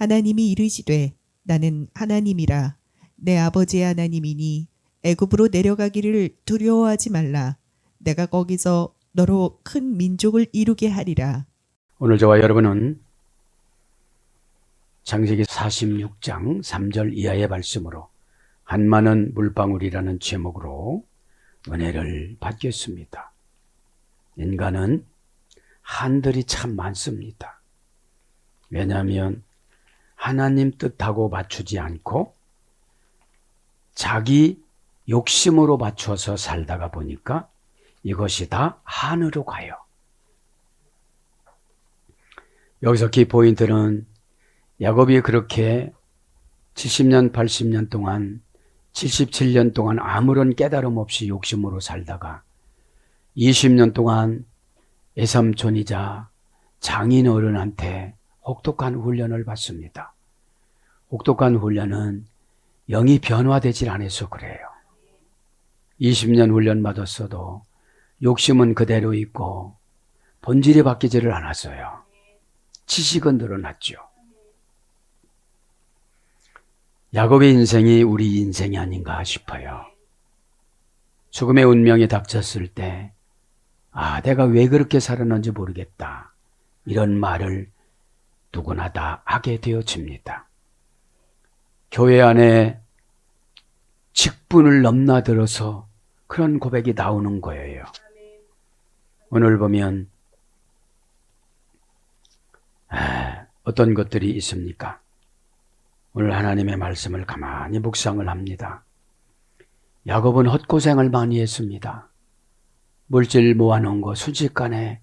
하나님이 이르시되 나는 하나님이라 내 아버지의 하나님이니 애굽으로 내려가기를 두려워하지 말라. 내가 거기서 너로 큰 민족을 이루게 하리라. 오늘 저와 여러분은 창세기 46장 3절 이하의 말씀으로 한 많은 물방울이라는 제목으로 은혜를 받겠습니다. 인간은 한들이 참 많습니다. 왜냐하면 하나님 뜻하고 맞추지 않고 자기 욕심으로 맞춰서 살다가 보니까 이것이 다 한으로 가요. 여기서 키포인트는 야곱이 그렇게 70년, 80년 동안 77년 동안 아무런 깨달음 없이 욕심으로 살다가 20년 동안 애삼촌이자 장인 어른한테 혹독한 훈련을 받습니다. 혹독한 훈련은 영이 변화되질 않아서 그래요. 20년 훈련 받았어도 욕심은 그대로 있고 본질이 바뀌지를 않았어요. 지식은 늘어났죠. 야곱의 인생이 우리 인생이 아닌가 싶어요. 죽음의 운명이 닥쳤을 때 내가 왜 그렇게 살았는지 모르겠다. 이런 말을 누구나 다 하게 되어집니다. 교회 안에 직분을 넘나들어서 그런 고백이 나오는 거예요. 오늘 보면 어떤 것들이 있습니까? 오늘 하나님의 말씀을 가만히 묵상을 합니다. 야곱은 헛고생을 많이 했습니다. 물질 모아놓은 거 순식간에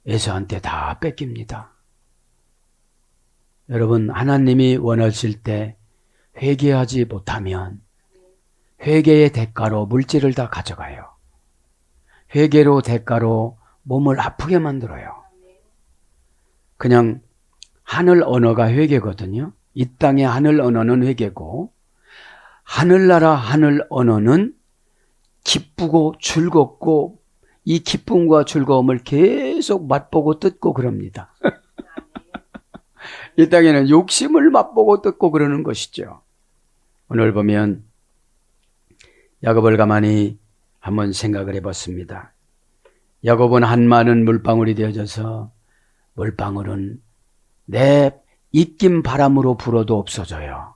에서한테 다 뺏깁니다. 여러분, 하나님이 원하실 때 회개하지 못하면 회개의 대가로 물질을 다 가져가요. 회개로 대가로 몸을 아프게 만들어요. 그냥 하늘 언어가 회개거든요. 이 땅의 하늘 언어는 회개고 하늘나라 하늘 언어는 기쁘고 즐겁고 이 기쁨과 즐거움을 계속 맛보고 뜯고 그럽니다. 이 땅에는 욕심을 맛보고 뜯고 그러는 것이죠. 오늘 보면 야곱을 가만히 한번 생각을 해봤습니다. 야곱은 한 많은 물방울이 되어져서 물방울은 내 입김 바람으로 불어도 없어져요.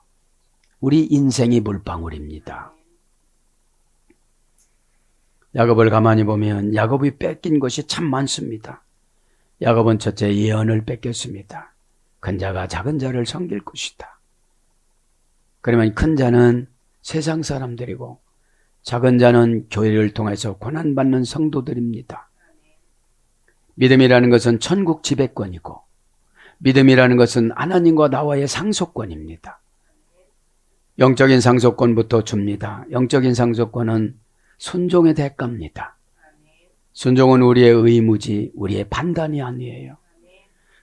우리 인생이 물방울입니다. 야곱을 가만히 보면 야곱이 뺏긴 것이 참 많습니다. 야곱은 첫째 예언을 뺏겼습니다. 큰 자가 작은 자를 섬길 것이다. 그러면 큰 자는 세상 사람들이고 작은 자는 교회를 통해서 고난받는 성도들입니다. 믿음이라는 것은 천국 지배권이고 믿음이라는 것은 하나님과 나와의 상속권입니다. 영적인 상속권부터 줍니다. 영적인 상속권은 순종의 대가입니다. 순종은 우리의 의무지 우리의 판단이 아니에요.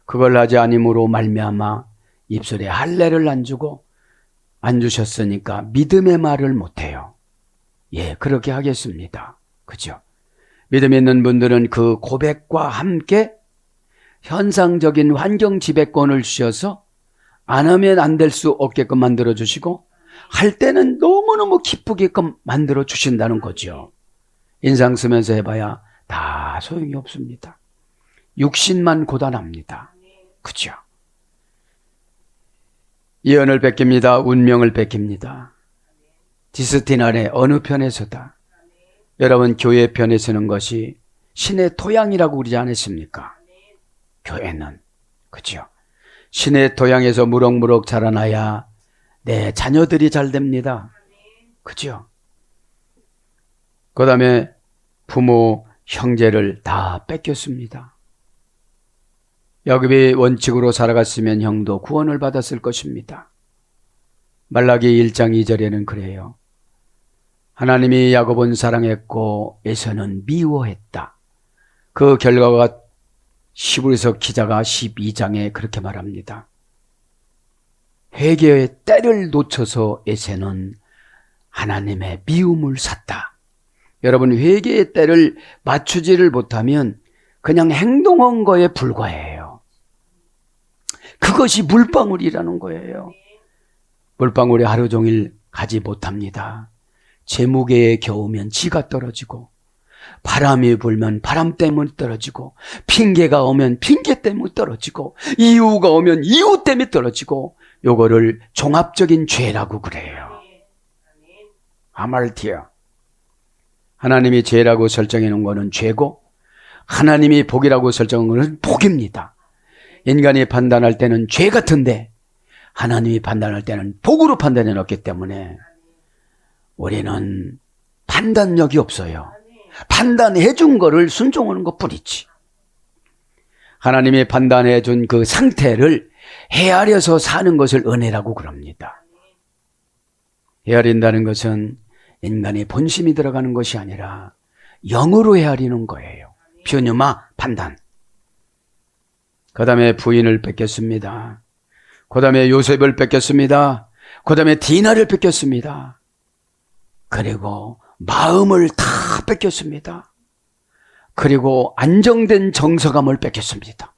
그걸 하지 아님으로 말미암아 입술에 할례를 안 주고 안 주셨으니까 믿음의 말을 못해요. 그렇게 하겠습니다. 그죠? 믿음 있는 분들은 그 고백과 함께 현상적인 환경 지배권을 주셔서 안 하면 안 될 수 없게끔 만들어 주시고 할 때는 너무너무 기쁘게끔 만들어 주신다는 거죠. 인상 쓰면서 해봐야 다 소용이 없습니다. 육신만 고단합니다. 그죠? 예언을 뺏깁니다. 운명을 뺏깁니다. 디스틴 아래 어느 편에서다. 여러분 교회 편에 서는 것이 신의 토양이라고 그러지 않았습니까? 교회는 그죠? 신의 토양에서 무럭무럭 자라나야 내 자녀들이 잘 됩니다. 그죠? 그 다음에 부모, 형제를 다 뺏겼습니다. 야곱이 원칙으로 살아갔으면 형도 구원을 받았을 것입니다. 말라기 1장 2절에는 그래요. 하나님이 야곱은 사랑했고 에서는 미워했다. 그 결과가 히브리서 기자가 12장에 그렇게 말합니다. 회개의 때를 놓쳐서 에서는 하나님의 미움을 샀다. 여러분 회개의 때를 맞추지를 못하면 그냥 행동한 거에 불과해요. 그것이 물방울이라는 거예요. 물방울이 하루 종일 가지 못합니다. 제 무게에 겨우면 지가 떨어지고, 바람이 불면 바람 때문에 떨어지고, 핑계가 오면 핑계 때문에 떨어지고, 이유가 오면 이유 때문에 떨어지고, 요거를 종합적인 죄라고 그래요. 아말티아. 하나님이 죄라고 설정해 놓은 거는 죄고, 하나님이 복이라고 설정한 거는 복입니다. 인간이 판단할 때는 죄 같은데, 하나님이 판단할 때는 복으로 판단해 놓기 때문에 우리는 판단력이 없어요. 판단해 준 거를 순종하는 것 뿐이지. 하나님이 판단해 준 그 상태를 헤아려서 사는 것을 은혜라고 그럽니다. 헤아린다는 것은 인간의 본심이 들어가는 것이 아니라 영으로 헤아리는 거예요. 퓨뉴마, 판단. 그 다음에 부인을 뺏겼습니다. 그 다음에 요셉을 뺏겼습니다. 그 다음에 디나를 뺏겼습니다. 그리고 마음을 다 뺏겼습니다. 그리고 안정된 정서감을 뺏겼습니다.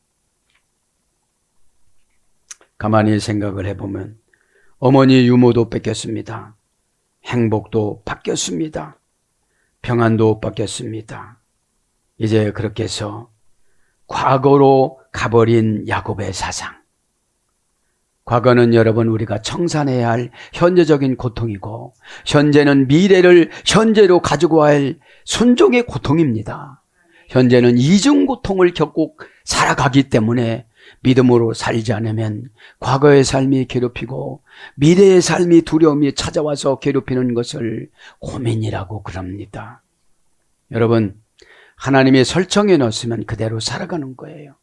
가만히 생각을 해보면 어머니 유모도 뺏겼습니다. 행복도 바뀌었습니다. 평안도 바뀌었습니다. 이제 그렇게 해서 과거로 가버린 야곱의 사상. 과거는 여러분 우리가 청산해야 할 현재적인 고통이고, 현재는 미래를 현재로 가지고 할 순종의 고통입니다. 현재는 이중 고통을 겪고 살아가기 때문에 믿음으로 살지 않으면 과거의 삶이 괴롭히고 미래의 삶이 두려움이 찾아와서 괴롭히는 것을 고민이라고 그럽니다. 여러분, 하나님이 설정해 놓으면 그대로 살아가는 거예요.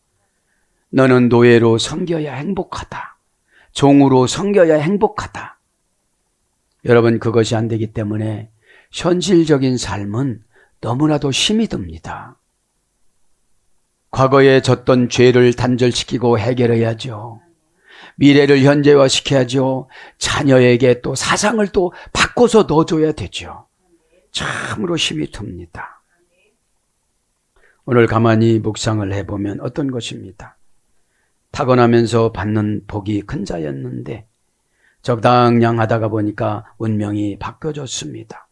너는 노예로 섬겨야 행복하다. 종으로 섬겨야 행복하다. 여러분, 그것이 안 되기 때문에 현실적인 삶은 너무나도 힘이 듭니다. 과거에 졌던 죄를 단절시키고 해결해야죠. 미래를 현재화시켜야죠. 자녀에게 또 사상을 또 바꿔서 넣어줘야 되죠. 참으로 힘이 듭니다. 오늘 가만히 묵상을 해보면 어떤 것입니다. 타고나면서 받는 복이 큰 자였는데 적당량하다가 보니까 운명이 바뀌어졌습니다.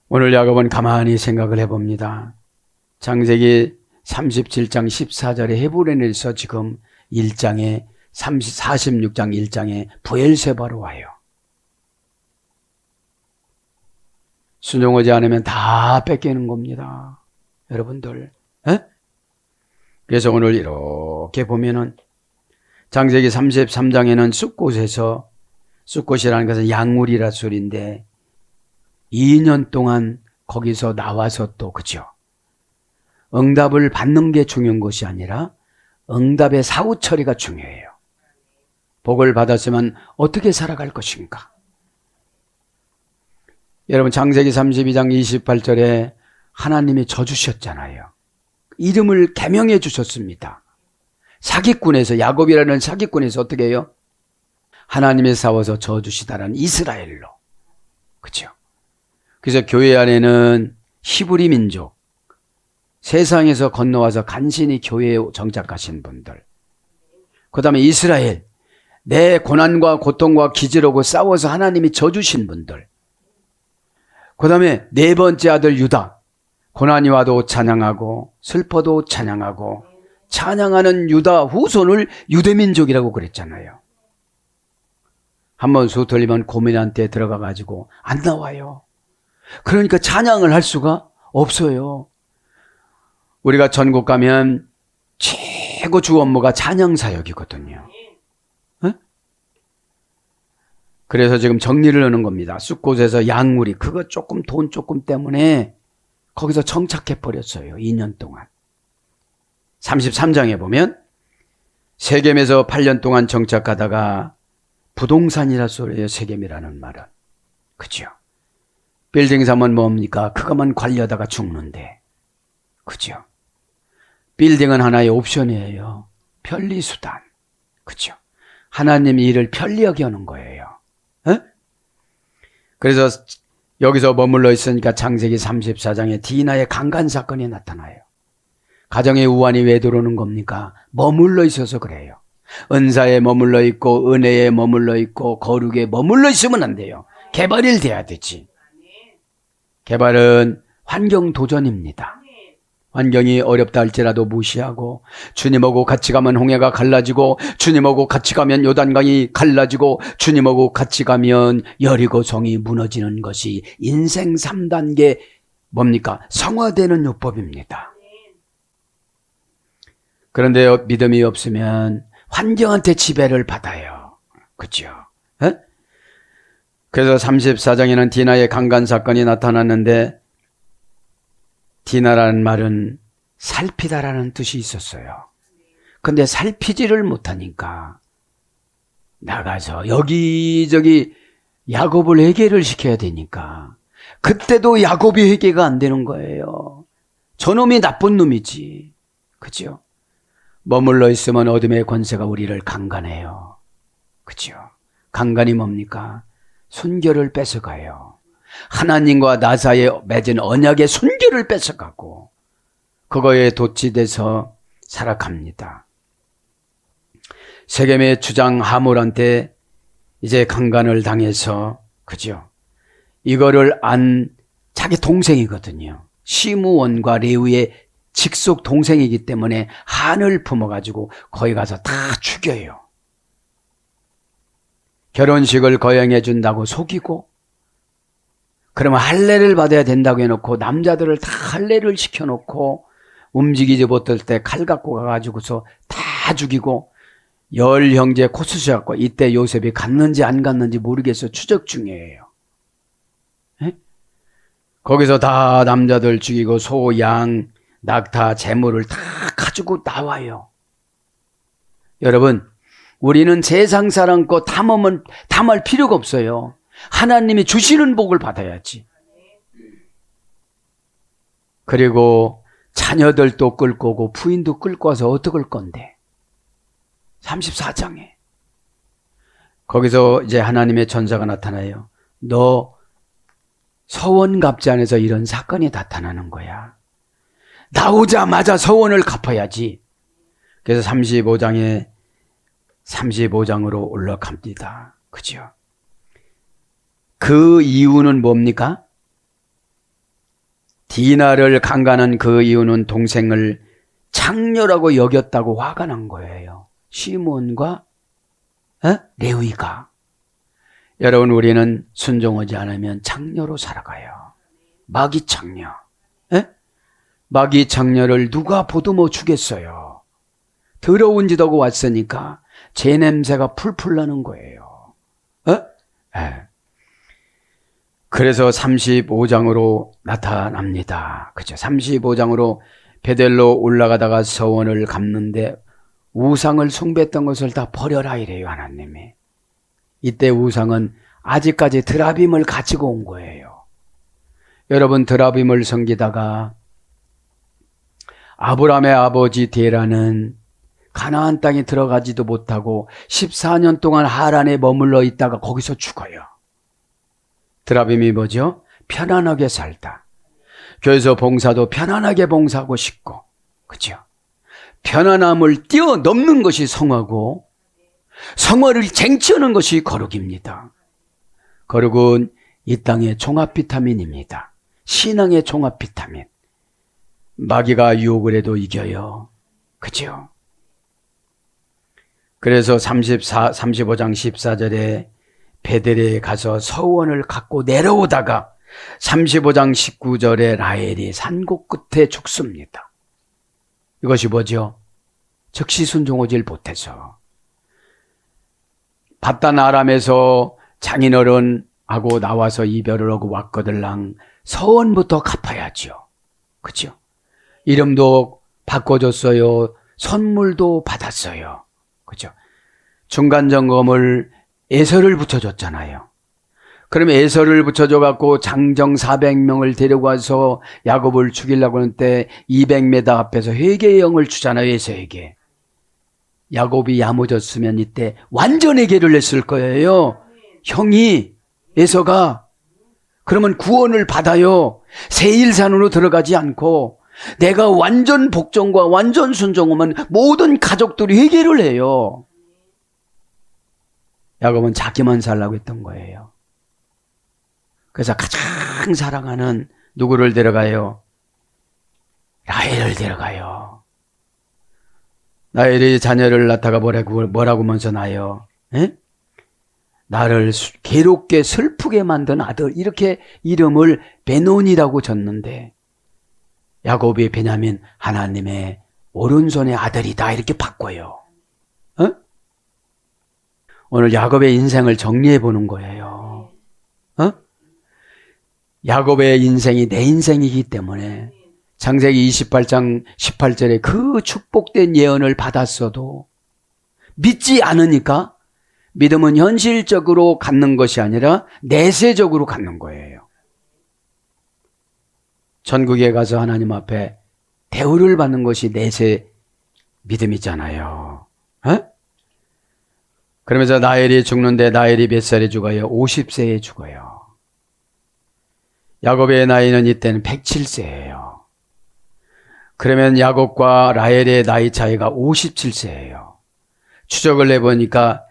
오늘 야곱은 가만히 생각을 해봅니다. 창세기 37장 14절에 헤브론에서 지금 1장에 46장 1장에 브엘세바로 와요. 순종하지 않으면 다 뺏기는 겁니다. 여러분들. 에? 그래서 오늘 이렇게 보면은 창세기 33장에는 숫곳에서, 숫곳이라는 것은 양울이라 소리인데 2년 동안 거기서 나와서 또, 그죠? 응답을 받는 게 중요한 것이 아니라 응답의 사후 처리가 중요해요. 복을 받았으면 어떻게 살아갈 것인가? 여러분, 창세기 32장 28절에 하나님이 져주셨잖아요. 이름을 개명해 주셨습니다. 사기꾼에서, 야곱이라는 사기꾼에서 어떻게 해요? 하나님의 싸워서 져주시다라는 이스라엘로. 그렇죠? 그래서 교회 안에는 히브리 민족, 세상에서 건너와서 간신히 교회에 정착하신 분들, 그 다음에 이스라엘, 내 고난과 고통과 기지로고 싸워서 하나님이 져주신 분들, 그 다음에 네 번째 아들 유다, 고난이 와도 찬양하고 슬퍼도 찬양하고 찬양하는 유다 후손을 유대민족이라고 그랬잖아요. 한번 수 틀리면 고민한테 들어가가지고 안 나와요. 그러니까 찬양을 할 수가 없어요. 우리가 전국 가면 최고 주 업무가 찬양 사역이거든요. 에? 그래서 지금 정리를 하는 겁니다. 숫곳에서 양우리, 그거 조금 돈 조금 때문에 거기서 정착해 버렸어요. 2년 동안. 33장에 보면 세겜에서 8년 동안 정착하다가 부동산이라 소리예요. 세겜이라는 말은. 그죠? 빌딩 사면 뭡니까? 그것만 관리하다가 죽는데. 그죠? 빌딩은 하나의 옵션이에요. 편리수단. 그죠? 하나님이 일을 편리하게 하는 거예요. 에? 그래서 여기서 머물러 있으니까 창세기 34장에 디나의 강간 사건이 나타나요. 가정의 우환이 왜 들어오는 겁니까? 머물러 있어서 그래요. 은사에 머물러 있고 은혜에 머물러 있고 거룩에 머물러 있으면 안 돼요. 개발이 돼야 되지. 개발은 환경 도전입니다. 환경이 어렵다 할지라도 무시하고, 주님하고 같이 가면 홍해가 갈라지고, 주님하고 같이 가면 요단강이 갈라지고, 주님하고 같이 가면 여리고성이 무너지는 것이 인생 3단계 뭡니까? 성화되는 요법입니다. 그런데 믿음이 없으면 환경한테 지배를 받아요. 그렇죠? 그래서 34장에는 디나의 강간 사건이 나타났는데, 디나라는 말은 살피다라는 뜻이 있었어요. 근데 살피지를 못하니까 나가서 여기저기 야곱을 회개를 시켜야 되니까 그때도 야곱이 회개가 안 되는 거예요. 저놈이 나쁜 놈이지. 그죠? 머물러 있으면 어둠의 권세가 우리를 강간해요. 그죠? 강간이 뭡니까? 순결을 뺏어가요. 하나님과 나 사이에 맺은 언약의 순결을 뺏어가고 그거에 도취돼서 살아갑니다. 세겜의 주장 하몰한테 이제 강간을 당해서, 그죠? 이거를 안 자기 동생이거든요. 시므온과 레위의 직속 동생이기 때문에 한을 품어가지고 거기 가서 다 죽여요. 결혼식을 거행해 준다고 속이고, 그러면 할례를 받아야 된다고 해놓고 남자들을 다 할례를 시켜놓고 움직이지 못할 때 칼 갖고 가가지고서 다 죽이고, 10형제 코스셔갖고 이때 요셉이 갔는지 안 갔는지 모르겠어 추적 중이에요. 에? 거기서 다 남자들 죽이고 소, 양, 낙타, 재물을 다 가지고 나와요. 여러분, 우리는 세상 사람 거 탐할 필요가 없어요. 하나님이 주시는 복을 받아야지. 그리고 자녀들도 끌고 오고 부인도 끌고 와서 어떡할 건데. 34장에 거기서 이제 하나님의 전사가 나타나요. 너 서원 갚지 않아서 이런 사건이 나타나는 거야. 나오자마자 서원을 갚아야지. 그래서 35장으로 올라갑니다. 그죠? 그 이유는 뭡니까? 디나를 강간한 그 이유는 동생을 창녀라고 여겼다고 화가 난 거예요. 시몬과 레위가. 여러분, 우리는 순종하지 않으면 창녀로 살아가요. 마귀 창녀. 마귀 창녀를 누가 보듬어 주겠어요. 더러운 짓 하고 왔으니까 제 냄새가 풀풀 나는 거예요. 그래서 35장으로 나타납니다. 그죠? 35장으로 베델로 올라가다가 서원을 갚는데 우상을 숭배했던 것을 다 버려라 이래요, 하나님이. 이때 우상은 아직까지 드라빔을 가지고 온 거예요. 여러분, 드라빔을 섬기다가 아브라함의 아버지 데라는 가나안 땅에 들어가지도 못하고 14년 동안 하란에 머물러 있다가 거기서 죽어요. 드라빔이 뭐죠? 편안하게 살다. 교회에서 봉사도 편안하게 봉사하고 싶고, 그죠? 편안함을 뛰어넘는 것이 성화고, 성화를 쟁취하는 것이 거룩입니다. 거룩은 이 땅의 종합 비타민입니다. 신앙의 종합 비타민. 마귀가 유혹을 해도 이겨요. 그죠? 그래서 35장 14절에 베델에 가서 서원을 갖고 내려오다가 35장 19절에 라헬이 산곡 끝에 죽습니다. 이것이 뭐죠? 즉시 순종하지 못해서. 바단 아람에서 장인어른하고 나와서 이별을 하고 왔거들랑 서원부터 갚아야죠. 그죠? 이름도 바꿔줬어요. 선물도 받았어요. 그죠? 중간점검을 에서를 붙여줬잖아요. 그러면 에서를 붙여줘갖고 장정 400명을 데리고 와서 야곱을 죽이려고 하는 때 200m 앞에서 회개의 영을 주잖아요, 에서에게. 야곱이 야무졌으면 이때 완전 회개를 했을 거예요. 형이, 에서가. 그러면 구원을 받아요. 세일산으로 들어가지 않고 내가 완전 복종과 완전 순종하면 모든 가족들이 회개를 해요. 야곱은 자기만 살라고 했던 거예요. 그래서 가장 사랑하는 누구를 데려가요? 라헬을 데려가요. 라헬이 자녀를 낳다가 뭐라고 먼저 낳아요? 에? 나를 괴롭게 슬프게 만든 아들, 이렇게 이름을 베논이라고 졌는데 야곱이 베냐민, 하나님의 오른손의 아들이다, 이렇게 바꿔요. 어? 오늘 야곱의 인생을 정리해 보는 거예요. 어? 야곱의 인생이 내 인생이기 때문에 창세기 28장 18절에 그 축복된 예언을 받았어도 믿지 않으니까 믿음은 현실적으로 갖는 것이 아니라 내세적으로 갖는 거예요. 천국에 가서 하나님 앞에 대우를 받는 것이 내세 믿음이잖아요. 어? 그러면서 라헬이 죽는데 라헬이 몇 살에 죽어요? 50세에 죽어요. 야곱의 나이는 이때는 107세예요. 그러면 야곱과 라헬의 나이 차이가 57세예요. 추적을 해보니까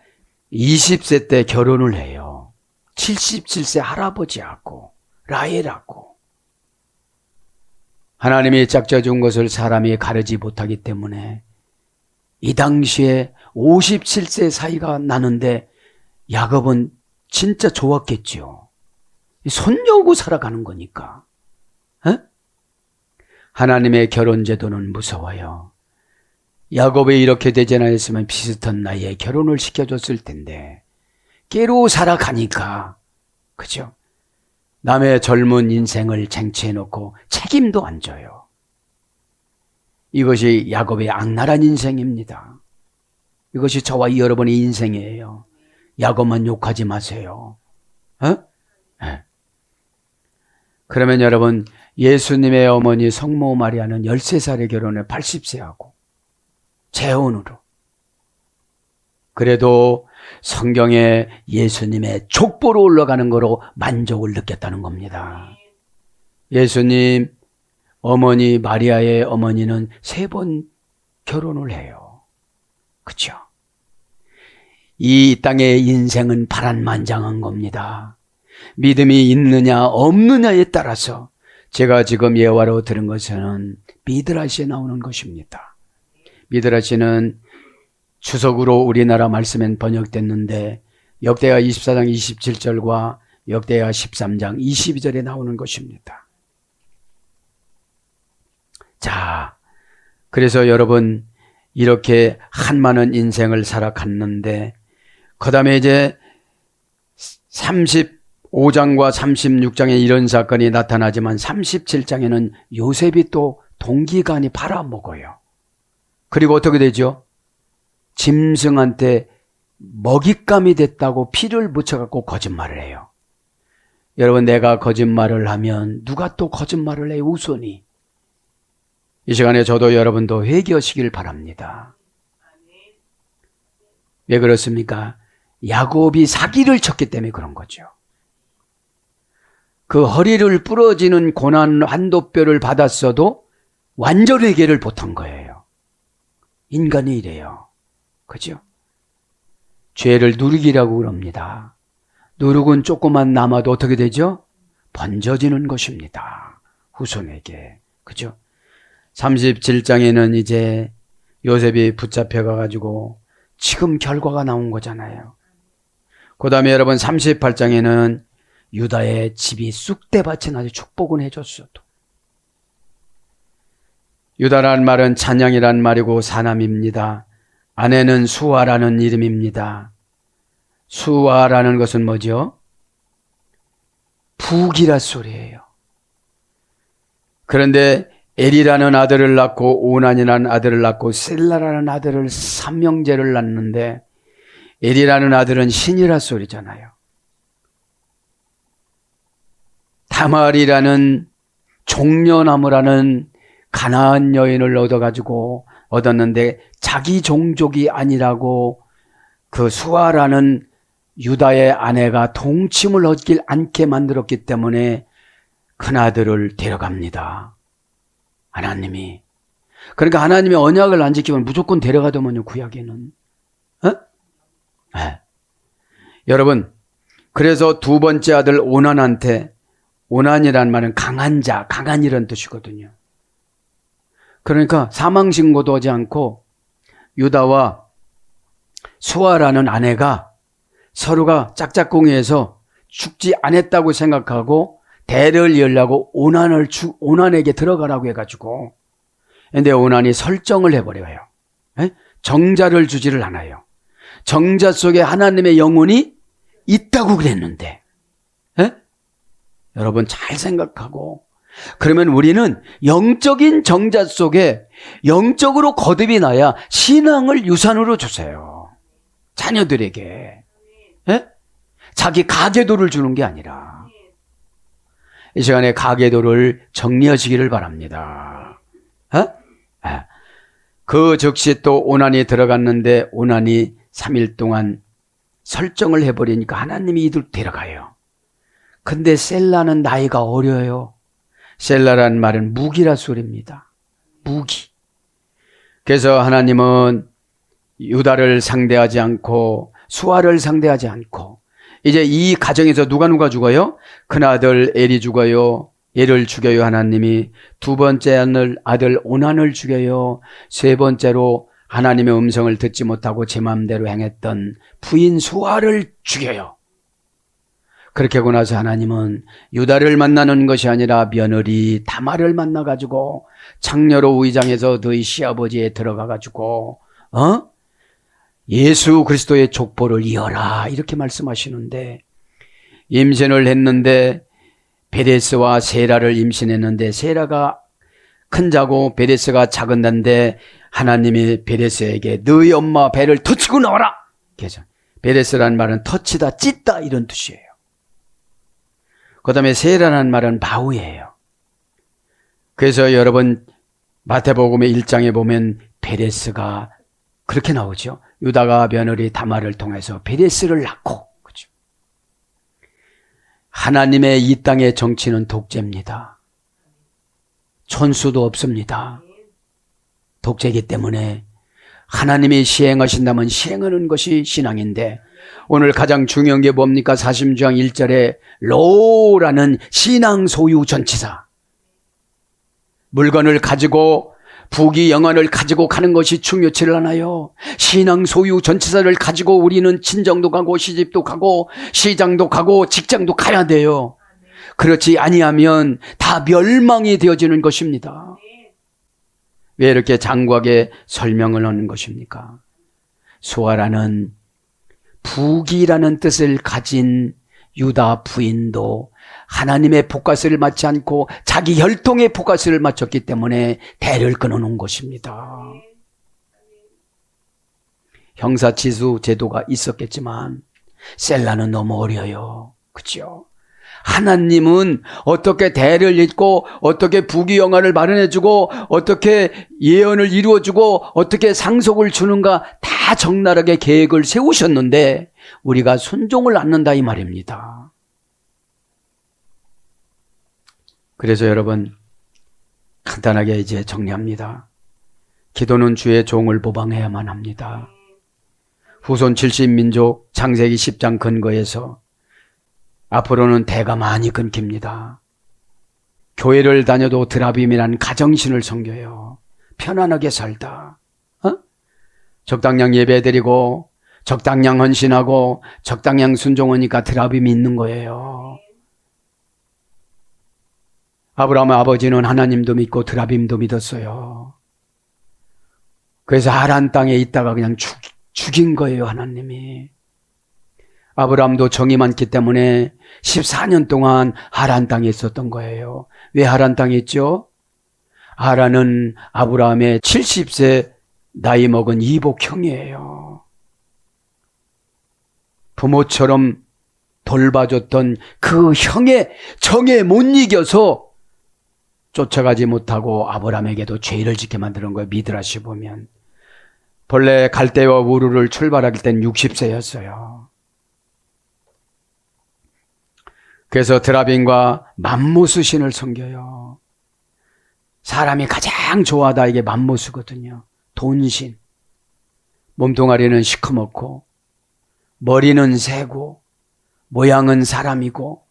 20세 때 결혼을 해요. 77세 할아버지하고 라헬하고. 하나님이 짝져준 것을 사람이 가르지 못하기 때문에 이 당시에 57세 사이가 나는데 야곱은 진짜 좋았겠죠. 손녀고 살아가는 거니까. 에? 하나님의 결혼 제도는 무서워요. 야곱이 이렇게 되지 않았으면 비슷한 나이에 결혼을 시켜줬을 텐데 깨로 살아가니까, 그죠? 남의 젊은 인생을 쟁취해놓고 책임도 안 져요. 이것이 야곱의 악랄한 인생입니다. 이것이 저와 여러분의 인생이에요. 야곱만 욕하지 마세요. 어? 네. 그러면 여러분, 예수님의 어머니 성모 마리아는 13살에 결혼해 80세하고 재혼으로. 그래도 성경에 예수님의 족보로 올라가는 거로 만족을 느꼈다는 겁니다. 예수님 어머니 마리아의 어머니는 3번 결혼을 해요. 그렇죠? 이 땅의 인생은 파란만장한 겁니다. 믿음이 있느냐 없느냐에 따라서 제가 지금 예화로 들은 것은 미드라시에 나오는 것입니다. 미드라시는 추석으로 우리나라 말씀엔 번역됐는데 역대하 24장 27절과 역대하 13장 22절에 나오는 것입니다. 자, 그래서 여러분 이렇게 한많은 인생을 살아갔는데 그 다음에 이제 35장과 36장에 이런 사건이 나타나지만 37장에는 요셉이 또 동기간이 팔아먹어요. 그리고 어떻게 되죠? 짐승한테 먹잇감이 됐다고 피를 묻혀갖고 거짓말을 해요. 여러분, 내가 거짓말을 하면 누가 또 거짓말을 해요? 우선이. 이 시간에 저도 여러분도 회개하시길 바랍니다. 왜 그렇습니까? 야곱이 사기를 쳤기 때문에 그런 거죠. 그 허리를 부러지는 고난 한도뼈를 받았어도 완전 회개를 못한 거예요. 인간이 이래요. 그죠? 죄를 누르기라고 그럽니다. 누룩은 조금만 남아도 어떻게 되죠? 번져지는 것입니다. 후손에게. 그죠? 37장에는 이제 요셉이 붙잡혀가지고 지금 결과가 나온 거잖아요. 그 다음에 여러분 38장에는 유다의 집이 쑥대밭이 나서 축복은 해줬어도. 유다란 말은 찬양이란 말이고 사남입니다. 아내는 수아라는 이름입니다. 수아라는 것은 뭐죠? 북이라 소리예요. 그런데 엘이라는 아들을 낳고 오난이라는 아들을 낳고 셀라라는 아들을 삼형제를 낳는데 엘이라는 아들은 신이라 소리잖아요. 다말이라는 종려나무라는 가나안 여인을 얻었는데 자기 종족이 아니라고 그 수아라는 유다의 아내가 동침을 얻길 않게 만들었기 때문에 큰아들을 데려갑니다. 하나님이. 그러니까 하나님의 언약을 안 지키면 무조건 데려가더만요, 구약에는. 네. 여러분, 그래서 두 번째 아들 오난한테, 오난이란 말은 강한 자, 강한 이란 뜻이거든요. 그러니까 사망 신고도 하지 않고 유다와 수아라는 아내가 서로가 짝짝꿍이해서 죽지 않았다고 생각하고 대를 이으려고 오난에게 들어가라고 해가지고, 근데 오난이 설정을 해버려요. 정자를 주지를 않아요. 정자 속에 하나님의 영혼이 있다고 그랬는데, 여러분 잘 생각하고, 그러면 우리는 영적인 정자 속에 영적으로 거듭이 나야 신앙을 유산으로 주세요. 자녀들에게. 자기 가계도를 주는 게 아니라. 이 시간에 가계도를 정리하시기를 바랍니다. 그 즉시 또 오난이 들어갔는데 오난이 3일 동안 설정을 해버리니까 하나님이 이들 데려가요. 근데 셀라는 나이가 어려요. 셀라란 말은 무기라 소리입니다. 무기. 그래서 하나님은 유다를 상대하지 않고 수아를 상대하지 않고 이제 이 가정에서 누가 죽어요? 큰아들 엘이 죽어요. 얘를 죽여요. 하나님이. 두 번째 아들 오난을 죽여요. 세 번째로 하나님의 음성을 듣지 못하고 제 마음대로 행했던 부인 수아를 죽여요. 그렇게 하고 나서 하나님은 유다를 만나는 것이 아니라 며느리 다말을 만나가지고 창녀로 위장해서 너희 시아버지에 들어가가지고 예수 그리스도의 족보를 이어라 이렇게 말씀하시는데, 임신을 했는데 베레스와 세라를 임신했는데 세라가 큰 자고 베레스가 작은 자인데 하나님이 베레스에게 너희 엄마 배를 터치고 나와라. 그래서 베레스라는 말은 터치다 찢다 이런 뜻이에요. 그 다음에 세라라는 말은 바우예요. 그래서 여러분 마태복음의 1장에 보면 베레스가 그렇게 나오죠. 유다가 며느리 다말을 통해서 베레스를 낳고, 그렇죠? 하나님의 이 땅의 정치는 독재입니다. 천수도 없습니다. 독재이기 때문에 하나님이 시행하신다면 시행하는 것이 신앙인데, 오늘 가장 중요한 게 뭡니까? 사심주장 1절에 로라는 신앙 소유 전치사. 물건을 가지고 부귀 영화를 가지고 가는 것이 중요치를 않아요. 신앙 소유 전치사를 가지고 우리는 친정도 가고 시집도 가고 시장도 가고 직장도 가야 돼요. 그렇지 아니하면 다 멸망이 되어지는 것입니다. 왜 이렇게 장구하게 설명을 하는 것입니까? 수아라는 부귀라는 뜻을 가진 유다 부인도 하나님의 복가스를 맞지 않고 자기 혈통의 복가스를 맞췄기 때문에 대를 끊어놓은 것입니다. 형사치수 제도가 있었겠지만 셀라는 너무 어려요. 그렇죠? 하나님은 어떻게 대를 잇고 어떻게 부귀영화를 마련해주고 어떻게 예언을 이루어주고 어떻게 상속을 주는가 다 적나라하게 계획을 세우셨는데 우리가 순종을 않는다 이 말입니다. 그래서 여러분 간단하게 이제 정리합니다. 기도는 주의 종을 모방해야만 합니다. 후손 70민족 창세기 10장 근거에서 앞으로는 대가 많이 끊깁니다. 교회를 다녀도 드라빔이란 가정신을 섬겨요. 편안하게 살다. 적당량 예배드리고 적당량 헌신하고 적당량 순종하니까 드라빔이 있는 거예요. 아브라함의 아버지는 하나님도 믿고 드라빔도 믿었어요. 그래서 하란 땅에 있다가 그냥 죽인 거예요, 하나님이. 아브라함도 정이 많기 때문에 14년 동안 하란 땅에 있었던 거예요. 왜 하란 땅에 있죠? 하란은 아브라함의 70세 나이 먹은 이복형이에요. 부모처럼 돌봐줬던 그 형의 정에 못 이겨서 쫓아가지 못하고 아브라함에게도 죄를 짓게 만드는 거예요. 미드라시 보면. 본래 갈대와 우르를 출발하기 땐 60세였어요. 그래서 드라빔과 맘모스 신을 섬겨요. 사람이 가장 좋아하다 이게 맘모스거든요. 돈신. 몸뚱아리는 시커멓고 머리는 새고 모양은 사람이고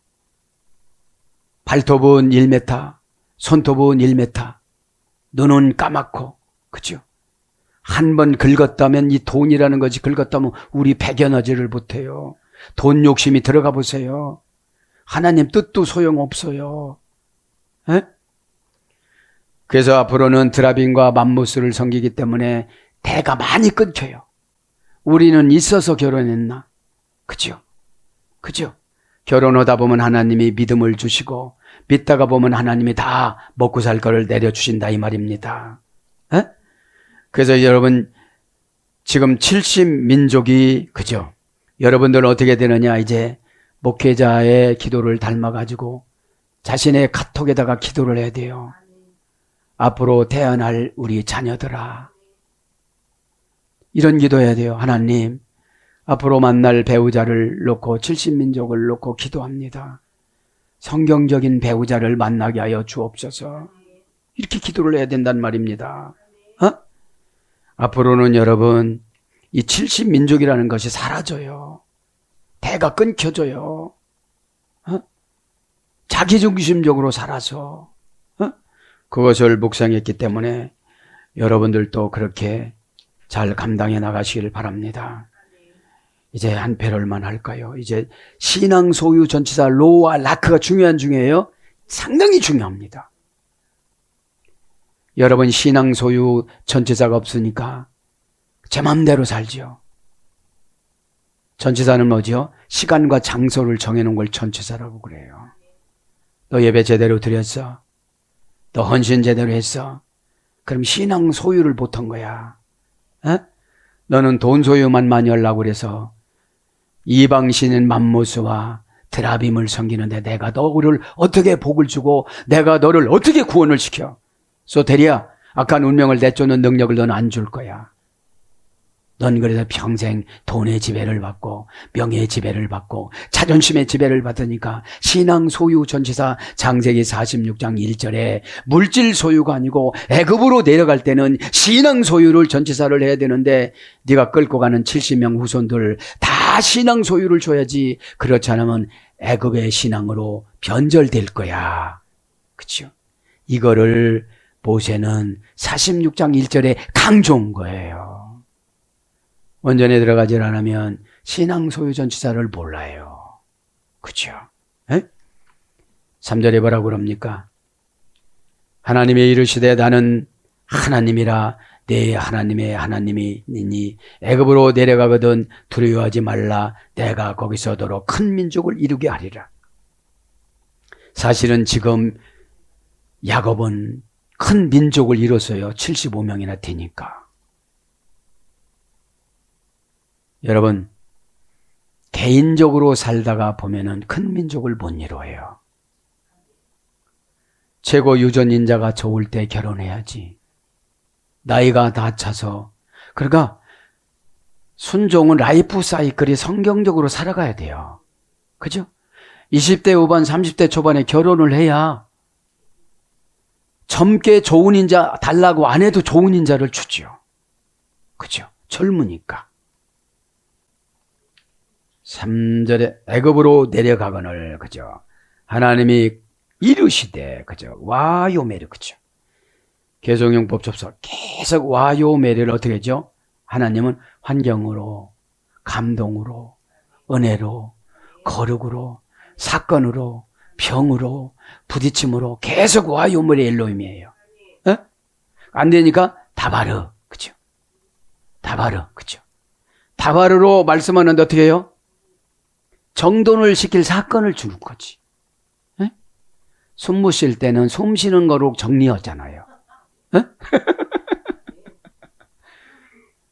발톱은 1m, 손톱은 1m, 눈은 까맣고, 그죠? 한 번 긁었다면 이 돈이라는 것이 긁었다면 우리 백여나지를 못해요. 돈 욕심이 들어가 보세요. 하나님 뜻도 소용없어요. 에? 그래서 앞으로는 드라빈과 맘모스를 섬기기 때문에 대가 많이 끊겨요. 우리는 있어서 결혼했나? 그죠? 그죠? 결혼하다 보면 하나님이 믿음을 주시고 믿다가 보면 하나님이 다 먹고 살 거를 내려주신다 이 말입니다. 에? 그래서 여러분 지금 70민족이 그죠? 여러분들은 어떻게 되느냐? 이제 목회자의 기도를 닮아가지고 자신의 카톡에다가 기도를 해야 돼요. 앞으로 태어날 우리 자녀들아, 이런 기도해야 돼요. 하나님, 앞으로 만날 배우자를 놓고 70민족을 놓고 기도합니다. 성경적인 배우자를 만나게 하여 주옵소서. 이렇게 기도를 해야 된단 말입니다. 앞으로는 여러분 이 70민족이라는 것이 사라져요. 대가 끊겨져요. 자기중심적으로 살아서 그것을 묵상했기 때문에 여러분들도 그렇게 잘 감당해 나가시길 바랍니다. 이제 한 패럴만 할까요? 이제 신앙 소유 전치사 로와 라크가 중요해요. 상당히 중요합니다. 여러분 신앙 소유 전치사가 없으니까 제 맘대로 살죠. 전치사는 뭐죠? 시간과 장소를 정해놓은 걸 전치사라고 그래요. 너 예배 제대로 드렸어? 너 헌신 제대로 했어? 그럼 신앙 소유를 못한 거야. 에? 너는 돈 소유만 많이 하려고 그래서 이방신인 맘모스와 드라빔을 섬기는데 내가 너를 어떻게 복을 주고 내가 너를 어떻게 구원을 시켜? 소테리야, 악한 운명을 내쫓는 능력을 너는 안 줄 거야. 넌 그래서 평생 돈의 지배를 받고 명예의 지배를 받고 자존심의 지배를 받으니까 신앙 소유 전치사 창세기 46장 1절에 물질 소유가 아니고 애굽으로 내려갈 때는 신앙 소유를 전치사를 해야 되는데 네가 끌고 가는 70명 후손들 다 신앙 소유를 줘야지. 그렇지 않으면 애굽의 신앙으로 변절될 거야. 그렇죠? 이거를 모세는 46장 1절에 강조한 거예요. 원전에 들어가지 않으면 신앙 소유 전치사를 몰라요. 그렇죠? 3절에 뭐라고 그럽니까? 하나님이 이르시되 나는 하나님이라 내 하나님의 하나님이니 애굽으로 내려가거든 두려워하지 말라. 내가 거기서 너로 큰 민족을 이루게 하리라. 사실은 지금 야곱은 큰 민족을 이뤘어요. 75명이나 되니까. 여러분, 개인적으로 살다가 보면은 큰 민족을 못 이뤄요. 최고 유전인자가 좋을 때 결혼해야지. 나이가 다 차서. 그러니까 순종은 라이프 사이클이 성경적으로 살아가야 돼요. 그죠? 20대 후반, 30대 초반에 결혼을 해야 젊게 좋은 인자 달라고 안 해도 좋은 인자를 주죠. 그죠? 젊으니까. 3절에 애굽으로 내려가거늘, 그죠? 하나님이 이르시되, 그죠? 와요메르, 그죠? 개성용법 접서 계속 와요메르를 어떻게 하죠? 하나님은 환경으로, 감동으로, 은혜로, 거룩으로, 사건으로, 병으로, 부딪힘으로 계속 와요메르 엘로힘이에요. 안 되니까 다바르, 그죠? 다바르, 그죠? 다바르로 말씀하는데 어떻게 해요? 정돈을 시킬 사건을 주는 거지. 숨 못 쉴 때는 숨 쉬는 거로 정리하잖아요.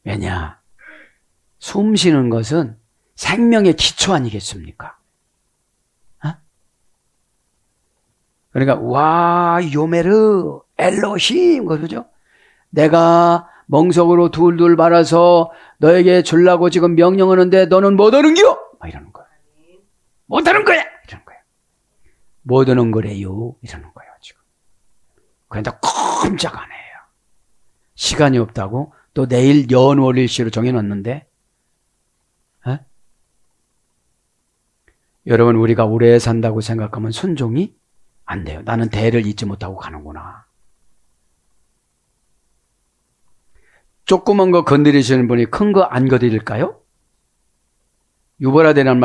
왜냐? 숨 쉬는 것은 생명의 기초 아니겠습니까? 그러니까 와 요메르 엘로힘 그러죠? 내가 멍석으로 둘둘 말아서 너에게 주려고 지금 명령하는데 너는 못 하는겨? 막 이러는 거야. 못 하는 거야! 이러는 거야. 못 하는 거래요. 이러는 거예요, 지금. 그런데 꼼짝 안 해요. 시간이 없다고 또 내일 연월일시로 정해놨는데, 에? 여러분, 우리가 오래 산다고 생각하면 순종이 안 돼요. 나는 대를 잊지 못하고 가는구나. 조그만 거 건드리시는 분이 큰 거 안 건드릴까요? 유보라데라는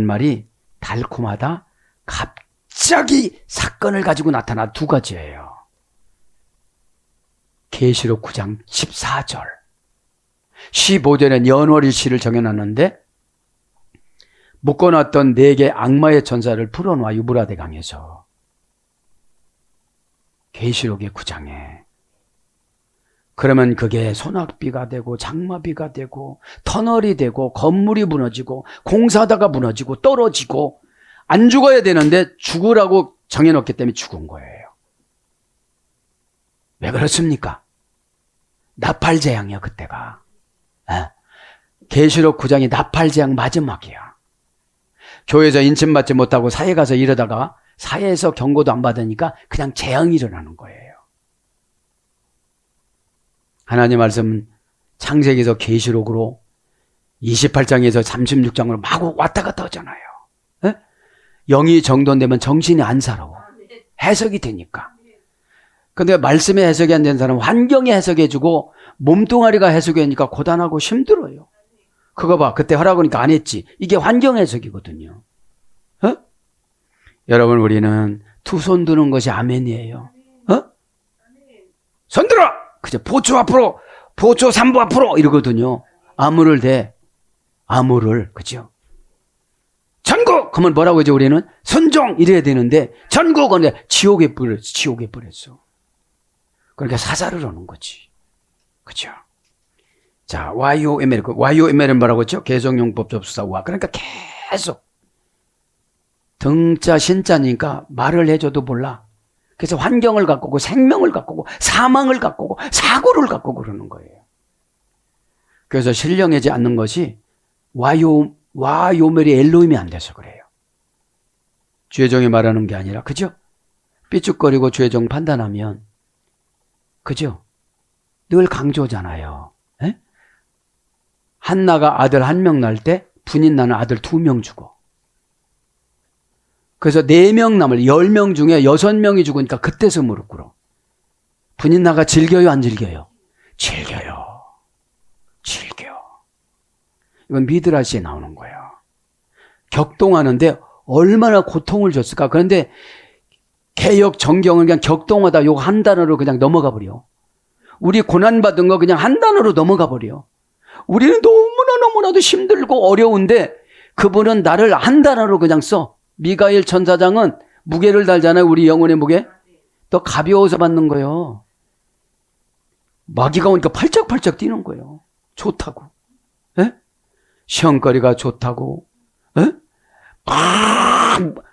말이 달콤하다, 갑자기 사건을 가지고 나타나 두 가지예요. 계시록 9장 14절. 15절엔 연월일시를 정해놨는데 묶어놨던 4개 악마의 천사를 풀어놔, 유브라데 강에서. 계시록의 9장에. 그러면 그게 소낙비가 되고 장마비가 되고 터널이 되고 건물이 무너지고 공사하다가 무너지고 떨어지고 안 죽어야 되는데 죽으라고 정해놓기 때문에 죽은 거예요. 왜 그렇습니까? 나팔재앙이야, 그때가. 계시록 9장이 나팔재앙 마지막이야. 교회에서 인침받지 못하고 사회 가서 이러다가 사회에서 경고도 안 받으니까 그냥 재앙이 일어나는 거예요. 하나님 말씀은 창세기에서 계시록으로 28장에서 36장으로 마구 왔다 갔다 하잖아요. 영이 정돈되면 정신이 안 살아. 해석이 되니까. 근데 말씀에 해석이 안 되는 사람은 환경에 해석해주고 몸뚱아리가 해석하니까 고단하고 힘들어요. 그거 봐. 그때 하라고 하니까 안 했지. 이게 환경 해석이거든요. 여러분, 우리는 두 손 드는 것이 아멘이에요. 손 들어! 그죠? 보초 앞으로, 보초 3부 앞으로 이러거든요. 암호를 대. 암호를, 그죠? 전국! 그러면 뭐라고 하죠, 우리는? 순종! 이래야 되는데, 전국은 지옥에 뿌렸어. 그러니까 사살을 하는 거지. 그죠? 자, YOML은 뭐라고 했죠? 개성용법 접수사와. 그러니까 계속. 등자, 신자니까 말을 해줘도 몰라. 그래서 환경을 갖고 오고 생명을 갖고 오고 사망을 갖고 오고 사고를 갖고 오고 그러는 거예요. 그래서 신령하지 않는 것이 와요멜이 엘로힘이 안 돼서 그래요. 주의종이 말하는 게 아니라, 그죠? 삐죽거리고 주의종 판단하면, 그죠? 늘 강조잖아요. 에? 한나가 아들 1명 낳을 때 분인 나는 아들 2명 죽어. 그래서 4명 남을 10명 중에 6명이 죽으니까 그때서 무릎 꿇어. 분인나가 즐겨요, 안 즐겨요? 즐겨요. 이건 미드라시에 나오는 거예요. 격동하는데 얼마나 고통을 줬을까. 그런데 개역 정경을 그냥 격동하다 요 한 단어로 그냥 넘어가 버려. 우리 고난받은 거 그냥 한 단어로 넘어가 버려. 우리는 너무나도 힘들고 어려운데 그분은 나를 한 단어로 그냥 써. 미가엘 천사장은 무게를 달잖아요. 우리 영혼의 무게. 또 가벼워서 받는 거예요. 마귀가 오니까 팔짝팔짝 뛰는 거예요. 좋다고. 에? 시험거리가 좋다고. 에?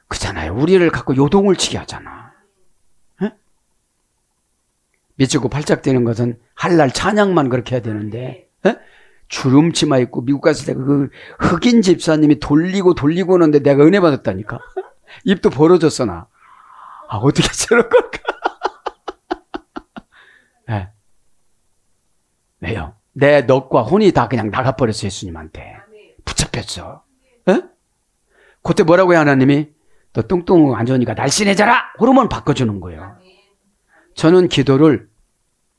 그잖아요. 우리를 갖고 요동을 치게 하잖아. 에? 미치고 팔짝 뛰는 것은 할날 찬양만 그렇게 해야 되는데, 에? 주름치마 입고 미국 갔을 때 그 흑인 집사님이 돌리고 오는데 내가 은혜 받았다니까. 입도 벌어졌어, 나. 아, 어떻게 저럴 걸까? 네. 왜요? 내 넋과 혼이 다 그냥 나가버렸어, 예수님한테. 붙잡혔어. 에? 그때 뭐라고 해, 하나님이? 너 뚱뚱 안 좋으니까 날씬해져라! 호르몬 바꿔주는 거예요. 저는 기도를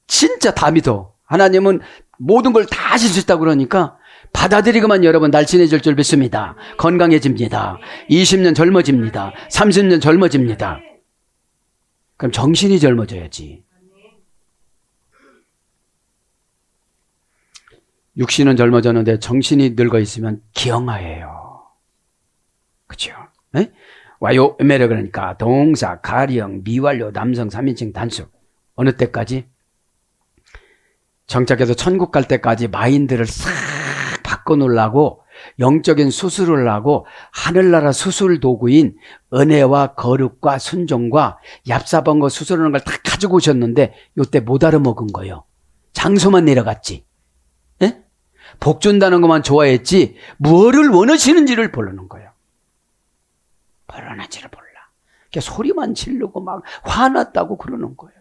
진짜 다 믿어. 하나님은 모든 걸 다 하실 수 있다고 그러니까 받아들이고만 여러분 날씬해질 줄 믿습니다. 건강해집니다. 20년 젊어집니다. 30년 젊어집니다. 그럼 정신이 젊어져야지. 육신은 젊어졌는데 정신이 늙어 있으면 기형아예요. 그렇죠? 와요메르 그러니까 동사, 가령, 미완료, 남성, 3인칭, 단수. 어느 때까지? 정착해서 천국 갈 때까지 마인드를 싹 바꿔놓으려고 영적인 수술을 하고 하늘나라 수술 도구인 은혜와 거룩과 순종과 얍사번거 수술하는 걸 다 가지고 오셨는데 요때 못 알아먹은 거예요. 장소만 내려갔지. 예? 복 준다는 것만 좋아했지 뭐를 원하시는지를 모르는 거예요. 벌어나지를 몰라. 소리만 지르고 막 화났다고 그러는 거예요.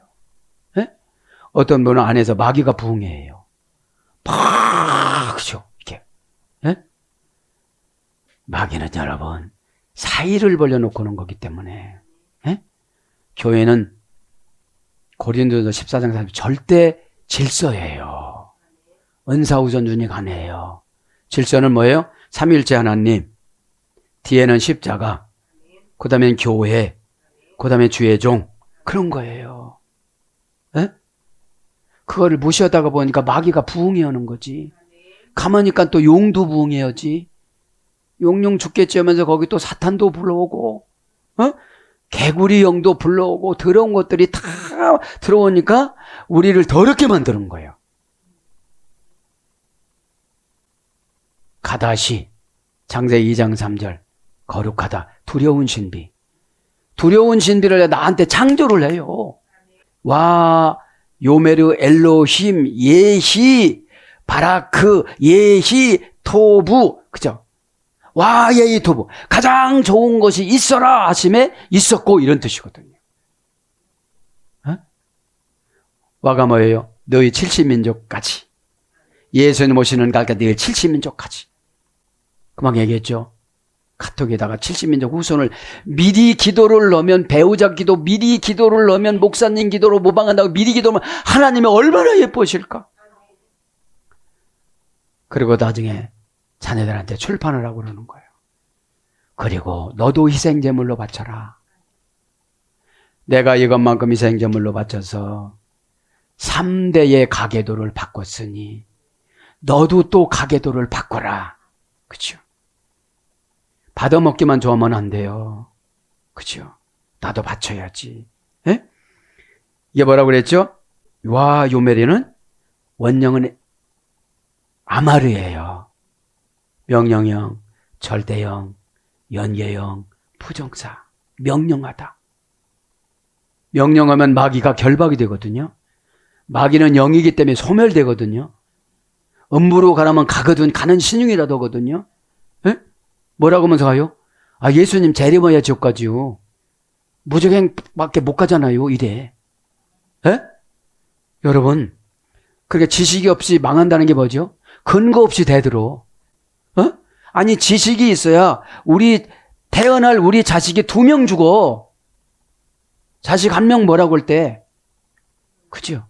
예? 어떤 분은 안에서 마귀가 부흥해요. 팍! 그죠? 이렇게. 예? 마귀는 여러분, 사이를 벌려놓고 오는 거기 때문에, 예? 교회는 고린도서 14장 30 절대 질서예요. 은사우선순위 가네요. 질서는 뭐예요? 삼위일체 하나님, 뒤에는 십자가, 그 다음엔 교회, 그 다음에 주의 종, 그런 거예요. 예? 그거를 무시하다가 보니까 마귀가 부흥해 오는 거지. 가만히니까 또 용도 부흥해야지. 용용 죽겠지 하면서 거기 또 사탄도 불러오고, 개구리 영도 불러오고, 더러운 것들이 다 들어오니까 우리를 더럽게 만드는 거예요. 가다시, 창세기 2장 3절, 거룩하다, 두려운 신비. 두려운 신비를 나한테 창조를 해요. 와, 요메르, 엘로힘, 예히, 바라크, 예히, 토부, 그죠? 와, 예히, 토부. 가장 좋은 것이 있어라 하심에 있었고, 이런 뜻이거든요. 와가 뭐예요? 너희 70민족까지. 예수님 오시는 갈까 너희 70민족까지. 그만 얘기했죠. 카톡에다가 70민족 후손을 미리 기도를 넣으면, 배우자 기도 미리 기도를 넣으면, 목사님 기도로 모방한다고 미리 기도하면 하나님이 얼마나 예뻐하실까. 그리고 나중에 자녀들한테 출판을 하고 그러는 거예요. 그리고 너도 희생제물로 바쳐라. 내가 이것만큼 희생제물로 바쳐서 3대의 가계도를 바꿨으니 너도 또 가계도를 바꿔라. 그렇죠? 받아먹기만 좋아하면 안 돼요. 그죠? 나도 바쳐야지. 예? 이게 뭐라고 그랬죠? 와, 요메리는 원령은 아마르예요. 명령형, 절대형, 연계형, 부정사. 명령하다. 명령하면 마귀가 결박이 되거든요. 마귀는 영이기 때문에 소멸되거든요. 음부로 가라면 가거든, 가는 신용이라도 하거든요. 예? 뭐라고 하면서 가요? 아, 예수님 재림해야 지옥까지요. 무적행밖에 못 가잖아요. 이래. 예? 여러분, 그렇게 지식이 없이 망한다는 게 뭐죠? 근거 없이 대들어. 아니, 지식이 있어야 태어날 우리 자식이 2명 죽어. 자식 1명 뭐라고 할 때. 그죠?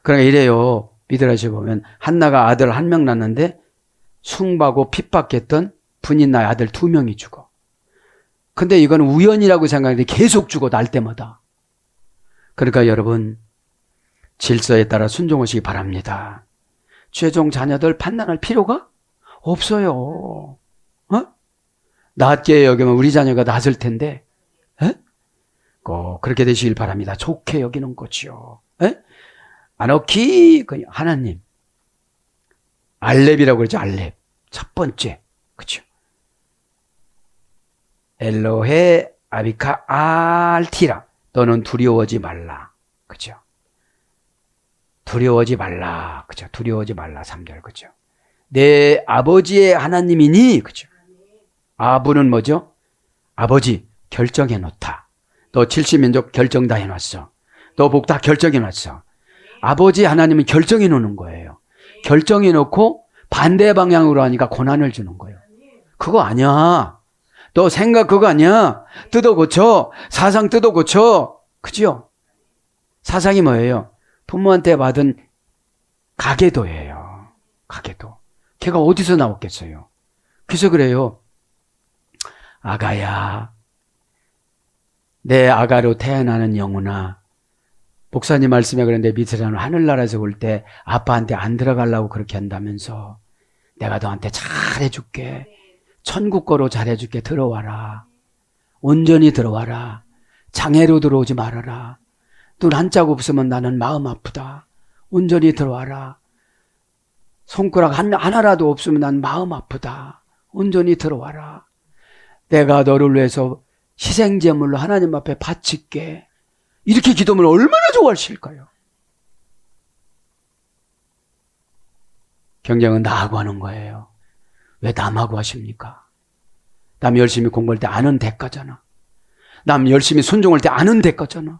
그러니까 이래요. 미드라시 보면 한나가 아들 1명 낳는데 숭바고 핍박했던 분인 나의 아들 2명이 죽어. 근데 이건 우연이라고 생각하는데 계속 죽어, 날 때마다. 그러니까 여러분, 질서에 따라 순종하시기 바랍니다. 최종 자녀들 판단할 필요가 없어요. 낮게 여기면 우리 자녀가 낮을 텐데, 꼭 그렇게 되시길 바랍니다. 좋게 여기는 거죠. 아노키, 하나님. 알렙이라고 그러죠, 알렙. 첫 번째. 그죠? 엘로헤 아비카 알티라. 너는 두려워하지 말라. 그죠? 두려워하지 말라. 그죠? 두려워하지 말라. 3절. 그죠? 내 아버지의 하나님이니. 그죠? 아부는 뭐죠? 아버지, 결정해 놓다. 너 70민족 결정 다 해놨어. 너 복 다 결정해 놨어. 아버지 하나님은 결정해 놓는 거예요. 결정해 놓고 반대 방향으로 하니까 고난을 주는 거예요. 그거 아니야. 너 생각 그거 아니야. 뜯어 고쳐. 사상 뜯어 고쳐. 그죠? 사상이 뭐예요? 부모한테 받은 가계도예요. 가계도. 걔가 어디서 나왔겠어요? 그래서 그래요. 아가야, 내 아가로 태어나는 영혼아. 목사님 말씀에 그런데 미스라는 하늘나라에서 올 때 아빠한테 안 들어가려고 그렇게 한다면서 내가 너한테 잘해줄게. 천국 거로 잘해줄게. 들어와라. 온전히 들어와라. 장애로 들어오지 말아라. 눈 한 짝 없으면 나는 마음 아프다. 온전히 들어와라. 손가락 하나라도 없으면 난 마음 아프다. 온전히 들어와라. 내가 너를 위해서 희생제물로 하나님 앞에 바칠게. 이렇게 기도하면 얼마나 좋아하실까요? 경쟁은 나하고 하는 거예요. 왜 남하고 하십니까? 남 열심히 공부할 때 아는 대가잖아. 남 열심히 순종할 때 안 은댔거잖아.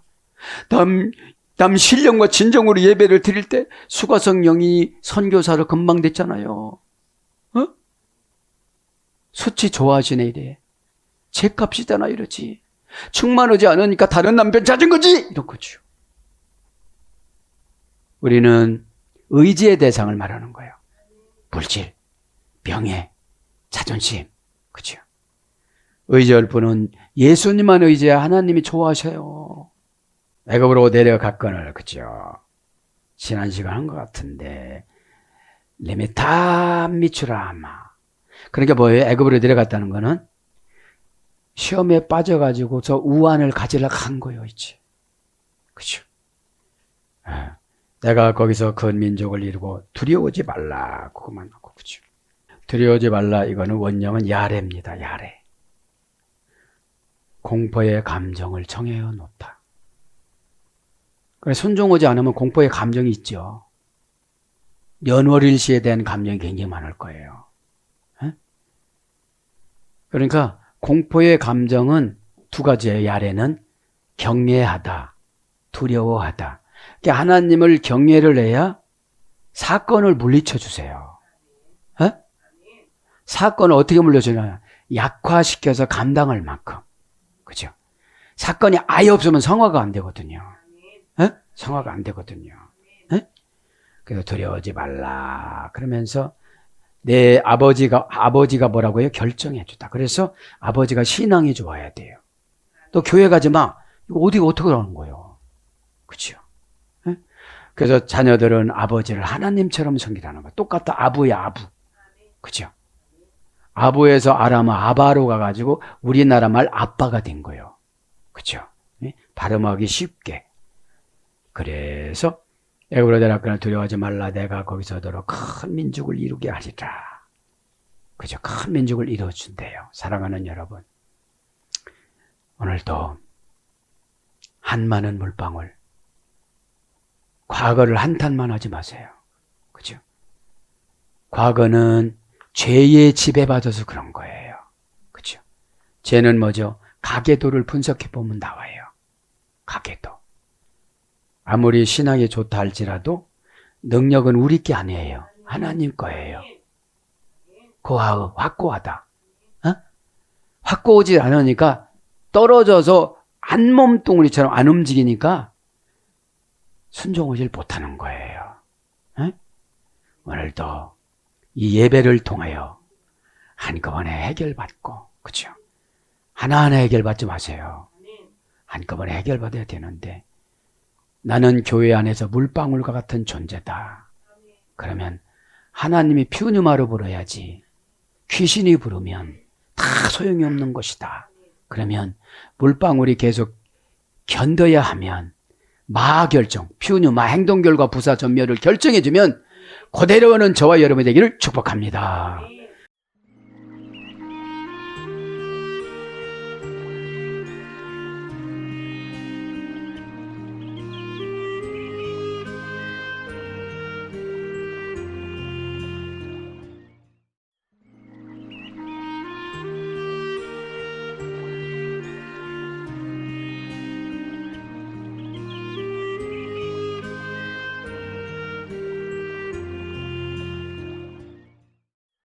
남 신령과 진정으로 예배를 드릴 때 수가성 영이 선교사로 금방 됐잖아요. 어? 수치 좋아하시네 이래. 제값이잖아 이러지. 충만하지 않으니까 다른 남편 찾은 거지 이런 거죠. 우리는 의지의 대상을 말하는 거예요. 물질, 명예, 자존심. 그죠? 의지할 분은 예수님만 의지해야 하나님이 좋아하셔요. 애굽으로 내려갔거늘, 그죠? 지난 시간 한 것 같은데, 레미탄 미추라마. 그러니까 뭐예요? 애굽으로 내려갔다는 거는 시험에 빠져가지고 저 우환을 가지려고 한 거예요, 이제. 그죠? 내가 거기서 그 민족을 이루고 두려워하지 말라. 그것만 하고, 그죠? 두려워하지 말라. 이거는 원형은 야레입니다, 야레. 공포의 감정을 정해어 놓다. 그래, 순종하지 않으면 공포의 감정이 있죠. 연월일시에 대한 감정이 굉장히 많을 거예요. 에? 그러니까 공포의 감정은 두 가지예요. 야레는 경외하다, 두려워하다. 그러니까 하나님을 경외를 해야 사건을 물리쳐 주세요. 에? 사건을 어떻게 물려주냐? 약화시켜서 감당할 만큼. 그죠? 사건이 아예 없으면 성화가 안 되거든요. 에? 성화가 안 되거든요. 에? 그래서 두려워하지 말라. 그러면서 내 아버지가 뭐라고요? 결정해 주다. 그래서 아버지가 신앙이 좋아야 돼요. 또 교회 가지 마. 이거 어떻게 하는 거예요? 그죠? 에? 그래서 자녀들은 아버지를 하나님처럼 섬기라는 거예요. 똑같다. 아부야, 아부. 그죠? 아부에서 아람아 아바로 가가지고 우리나라 말 아빠가 된 거예요. 그죠? 발음하기 쉽게. 그래서 애굽으로 내려갔거늘 두려워하지 말라. 내가 거기서 너로 큰 민족을 이루게 하리라. 그죠? 큰 민족을 이루어준대요. 사랑하는 여러분, 오늘도 한 많은 물방울, 과거를 한탄만 하지 마세요. 그죠? 과거는 죄에 지배받아서 그런 거예요. 그죠? 죄는 뭐죠? 가계도를 분석해 보면 나와요. 가계도. 아무리 신앙이 좋다 할지라도 능력은 우리 게 아니에요. 하나님 거예요. 고아의 확고하다. 어? 확고하지 않으니까 떨어져서 한 몸뚱아리처럼 안 움직이니까 순종하지 못하는 거예요. 어? 오늘도 이 예배를 통하여 한꺼번에 해결받고, 그죠? 하나하나 해결받지 마세요. 한꺼번에 해결받아야 되는데, 나는 교회 안에서 물방울과 같은 존재다. 그러면 하나님이 퓨뉴마로 불어야지. 귀신이 부르면 다 소용이 없는 것이다. 그러면 물방울이 계속 견뎌야 하면 마결정, 퓨뉴마, 행동결과 부사 전멸을 결정해주면 그대로는 저와 여러분이 되기를 축복합니다.